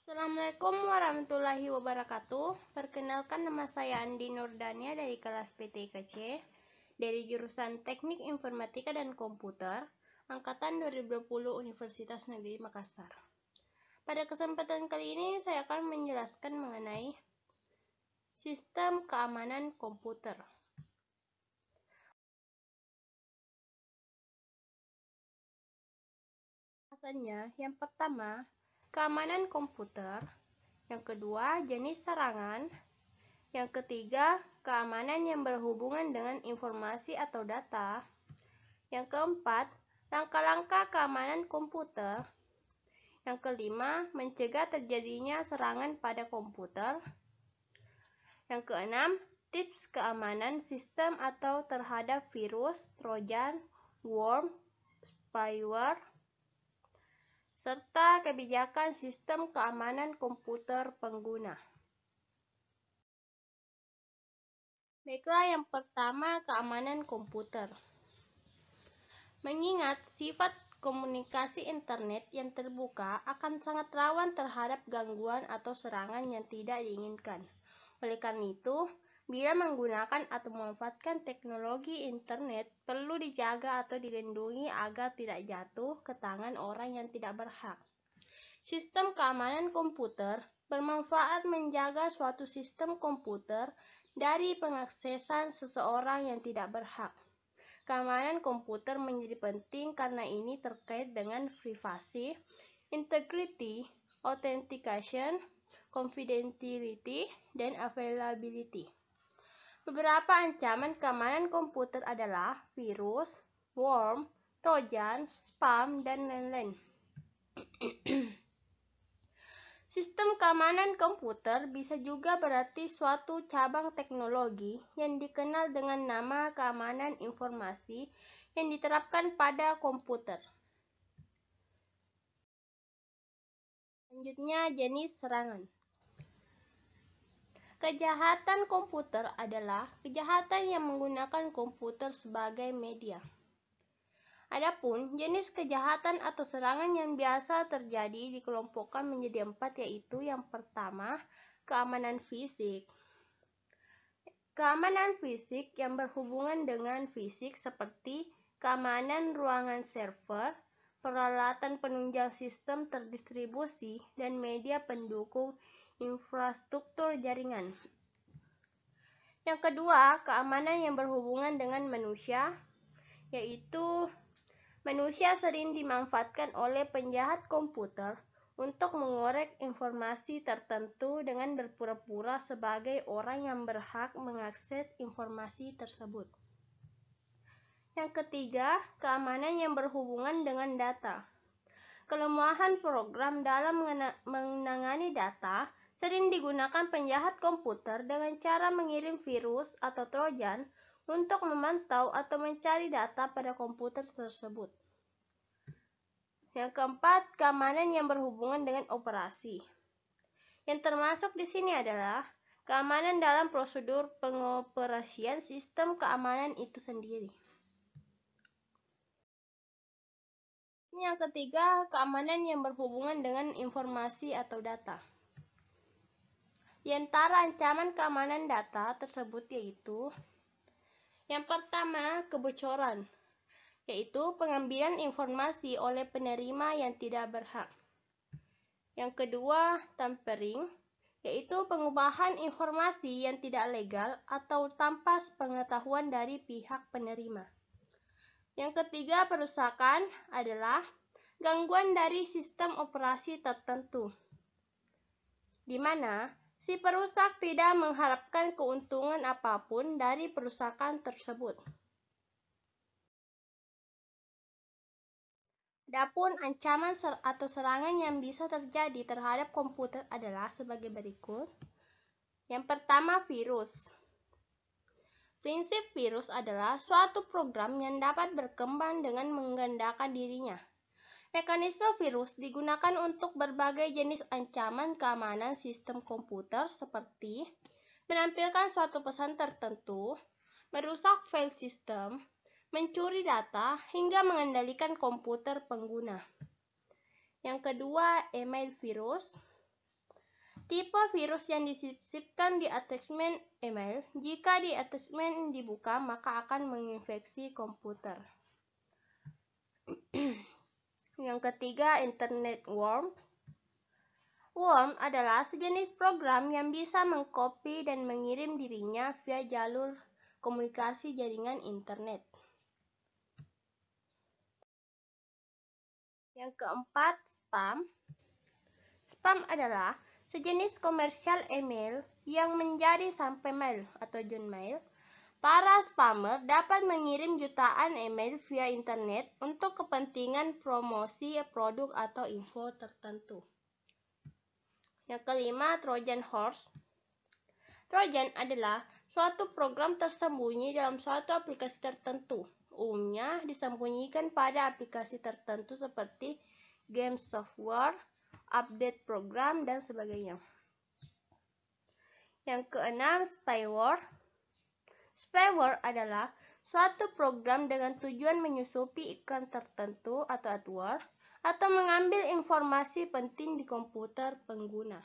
Assalamualaikum warahmatullahi wabarakatuh. Perkenalkan, nama saya Andi Nurdania dari kelas PTIKC dari jurusan Teknik Informatika dan Komputer angkatan 2020 Universitas Negeri Makassar. Pada kesempatan kali ini saya akan menjelaskan mengenai sistem keamanan komputer. Alasannya, yang pertama, keamanan komputer. Yang kedua, jenis serangan. Yang ketiga, keamanan yang berhubungan dengan informasi atau data. Yang keempat, langkah-langkah keamanan komputer. Yang kelima, mencegah terjadinya serangan pada komputer. Yang keenam, tips keamanan sistem atau terhadap virus, trojan, worm, spyware, serta kebijakan sistem keamanan komputer pengguna. Baiklah, yang pertama, keamanan komputer. Mengingat sifat komunikasi internet yang terbuka akan sangat rawan terhadap gangguan atau serangan yang tidak diinginkan. Oleh karena itu, bila menggunakan atau memanfaatkan teknologi internet, perlu dijaga atau dilindungi agar tidak jatuh ke tangan orang yang tidak berhak. Sistem keamanan komputer bermanfaat menjaga suatu sistem komputer dari pengaksesan seseorang yang tidak berhak. Keamanan komputer menjadi penting karena ini terkait dengan privasi, integrity, authentication, confidentiality, dan availability. Beberapa ancaman keamanan komputer adalah virus, worm, trojan, spam, dan lain-lain. Sistem keamanan komputer bisa juga berarti suatu cabang teknologi yang dikenal dengan nama keamanan informasi yang diterapkan pada komputer. Selanjutnya, jenis serangan. Kejahatan komputer adalah kejahatan yang menggunakan komputer sebagai media. Adapun jenis kejahatan atau serangan yang biasa terjadi dikelompokkan menjadi 4, yaitu yang pertama, keamanan fisik. Keamanan fisik yang berhubungan dengan fisik seperti keamanan ruangan server, peralatan penunjang sistem terdistribusi, dan media pendukung infrastruktur jaringan. Yang kedua, keamanan yang berhubungan dengan manusia, yaitu manusia sering dimanfaatkan oleh penjahat komputer untuk mengorek informasi tertentu dengan berpura-pura sebagai orang yang berhak mengakses informasi tersebut. Yang ketiga, keamanan yang berhubungan dengan data. Kelemahan program dalam menangani data sering digunakan penjahat komputer dengan cara mengirim virus atau trojan untuk memantau atau mencari data pada komputer tersebut. Yang keempat, keamanan yang berhubungan dengan operasi. Yang termasuk di sini adalah keamanan dalam prosedur pengoperasian sistem keamanan itu sendiri. Yang ketiga, keamanan yang berhubungan dengan informasi atau data. Di antara ancaman keamanan data tersebut yaitu yang pertama, kebocoran, yaitu pengambilan informasi oleh penerima yang tidak berhak. Yang kedua, tampering, yaitu pengubahan informasi yang tidak legal atau tanpa pengetahuan dari pihak penerima. Yang ketiga, perusakan adalah gangguan dari sistem operasi tertentu, di mana si perusak tidak mengharapkan keuntungan apapun dari perusakan tersebut. Adapun ancaman atau serangan yang bisa terjadi terhadap komputer adalah sebagai berikut. Yang pertama, virus. Prinsip virus adalah suatu program yang dapat berkembang dengan menggandakan dirinya. Mekanisme virus digunakan untuk berbagai jenis ancaman keamanan sistem komputer seperti menampilkan suatu pesan tertentu, merusak file sistem, mencuri data, hingga mengendalikan komputer pengguna. Yang kedua, email virus. Tipe virus yang disisipkan di attachment email, jika di attachment dibuka maka akan menginfeksi komputer. Yang ketiga, Internet Worms. Worm adalah sejenis program yang bisa mengcopy dan mengirim dirinya via jalur komunikasi jaringan internet. Yang keempat, spam. Spam adalah sejenis komersial email yang menjadi sampai mail atau junk mail. Para spammer dapat mengirim jutaan email via internet untuk kepentingan promosi produk atau info tertentu. Yang kelima, Trojan Horse. Trojan adalah suatu program tersembunyi dalam suatu aplikasi tertentu. Umumnya disembunyikan pada aplikasi tertentu seperti game software, update program, dan sebagainya. Yang keenam, spyware. Spyware adalah suatu program dengan tujuan menyusupi iklan tertentu atau adware atau mengambil informasi penting di komputer pengguna.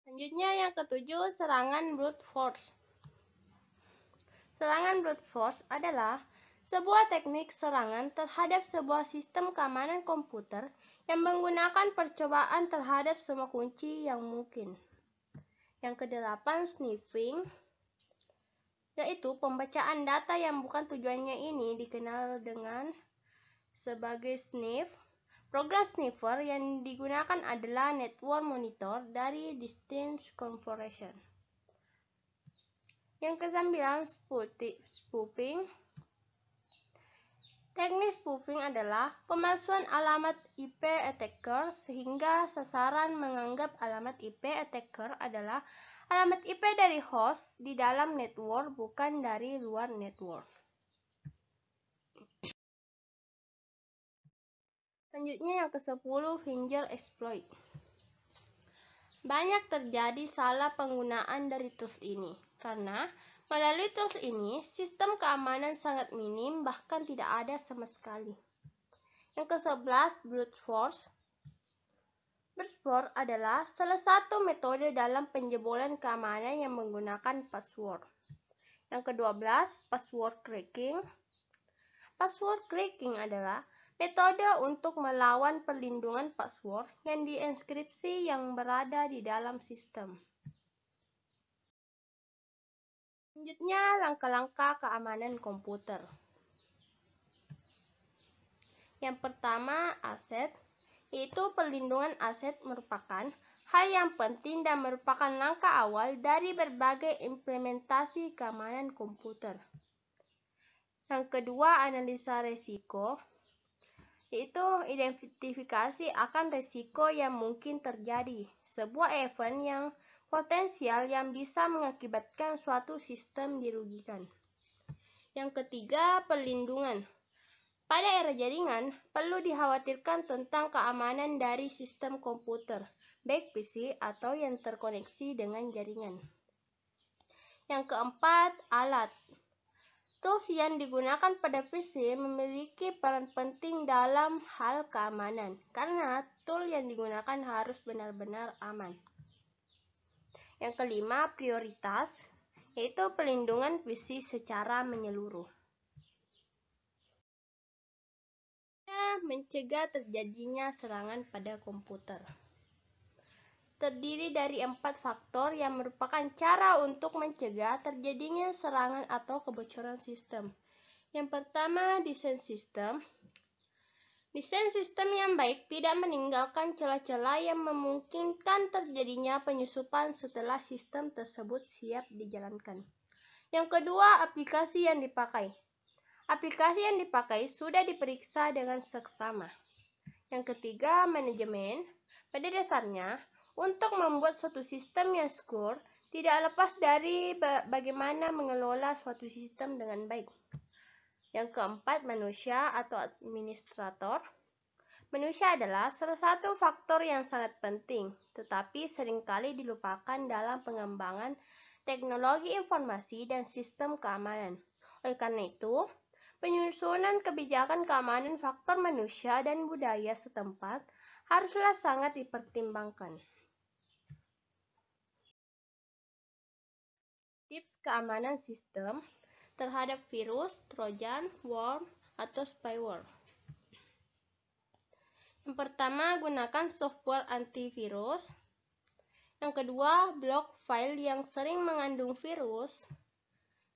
Selanjutnya yang ketujuh, serangan brute force. Serangan brute force adalah sebuah teknik serangan terhadap sebuah sistem keamanan komputer yang menggunakan percobaan terhadap semua kunci yang mungkin. Yang kedelapan, sniffing, yaitu pembacaan data yang bukan tujuannya. Ini dikenal dengan sebagai sniff. Program sniffer yang digunakan adalah network monitor dari distance conversion. Yang kesembilan, spoofing. Teknik spoofing adalah pemalsuan alamat IP attacker sehingga sasaran menganggap alamat IP attacker adalah alamat IP dari host di dalam network, bukan dari luar network. Selanjutnya yang ke-10, finger exploit. Banyak terjadi salah penggunaan dari tools ini, karena melalui tools ini sistem keamanan sangat minim, bahkan tidak ada sama sekali. Yang ke-11, brute force. Brute force adalah salah satu metode dalam penjebolan keamanan yang menggunakan password. Yang ke-12, password cracking. Password cracking adalah metode untuk melawan perlindungan password yang dienkripsi yang berada di dalam sistem. Selanjutnya, langkah-langkah keamanan komputer. Yang pertama, aset, yaitu perlindungan aset merupakan hal yang penting dan merupakan langkah awal dari berbagai implementasi keamanan komputer. Yang kedua, analisa resiko, yaitu identifikasi akan risiko yang mungkin terjadi, sebuah event yang potensial yang bisa mengakibatkan suatu sistem dirugikan. Yang ketiga, perlindungan. Pada era jaringan, perlu dikhawatirkan tentang keamanan dari sistem komputer, baik PC atau yang terkoneksi dengan jaringan. Yang keempat, alat. Tools yang digunakan pada PC memiliki peran penting dalam hal keamanan, karena tool yang digunakan harus benar-benar aman. Yang kelima, prioritas, yaitu perlindungan PC secara menyeluruh. Mencegah terjadinya serangan pada komputer. Terdiri dari 4 faktor yang merupakan cara untuk mencegah terjadinya serangan atau kebocoran sistem. Yang pertama, desain sistem. Desain sistem yang baik tidak meninggalkan celah-celah yang memungkinkan terjadinya penyusupan setelah sistem tersebut siap dijalankan. Yang kedua, aplikasi yang dipakai. Aplikasi yang dipakai sudah diperiksa dengan seksama. Yang ketiga, manajemen. Pada dasarnya, untuk membuat suatu sistem yang secure, tidak lepas dari bagaimana mengelola suatu sistem dengan baik. Yang keempat, manusia atau administrator. Manusia adalah salah satu faktor yang sangat penting, tetapi seringkali dilupakan dalam pengembangan teknologi informasi dan sistem keamanan. Oleh karena itu, penyusunan kebijakan keamanan faktor manusia dan budaya setempat haruslah sangat dipertimbangkan. Tips keamanan sistem terhadap virus, trojan, worm, atau spyware. Yang pertama, gunakan software antivirus. Yang kedua, blok file yang sering mengandung virus.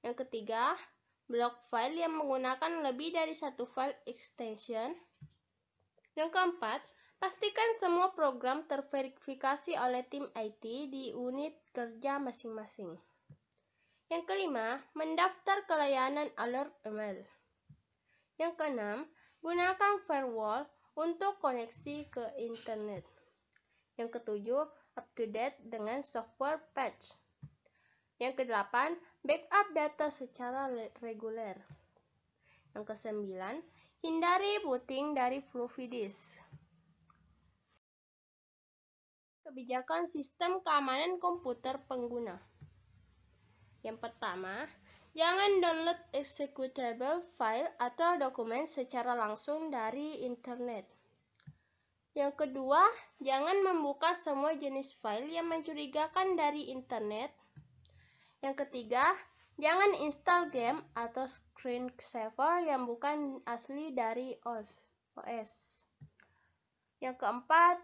Yang ketiga, blok file yang menggunakan lebih dari satu file extension. Yang keempat, pastikan semua program terverifikasi oleh tim IT di unit kerja masing-masing. Yang kelima, mendaftar ke layanan alert email. Yang keenam, gunakan firewall untuk koneksi ke internet. Yang ketujuh, up-to-date dengan software patch. Yang kedelapan, backup data secara reguler. Yang kesembilan, hindari booting dari floppy disk. Kebijakan sistem keamanan komputer pengguna. Yang pertama, jangan download executable file atau dokumen secara langsung dari internet. Yang kedua, jangan membuka semua jenis file yang mencurigakan dari internet. Yang ketiga, jangan install game atau screensaver yang bukan asli dari OS. Yang keempat,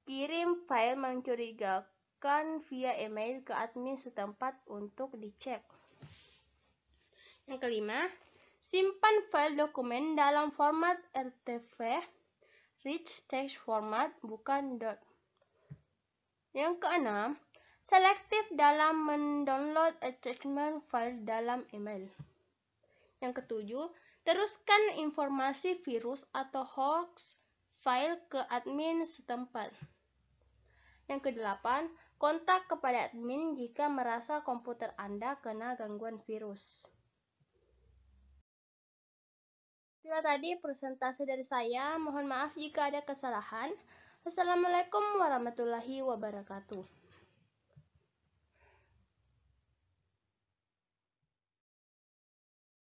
kirim file mencurigakan via email ke admin setempat untuk dicek. Yang kelima, simpan file dokumen dalam format RTF, rich text format, bukan .dot. Yang keenam, selektif dalam mendownload attachment file dalam email. Yang ketujuh, teruskan informasi virus atau hoax file ke admin setempat. Yang kedelapan, kontak kepada admin jika merasa komputer Anda kena gangguan virus. Itulah tadi presentasi dari saya. Mohon maaf jika ada kesalahan. Assalamualaikum warahmatullahi wabarakatuh.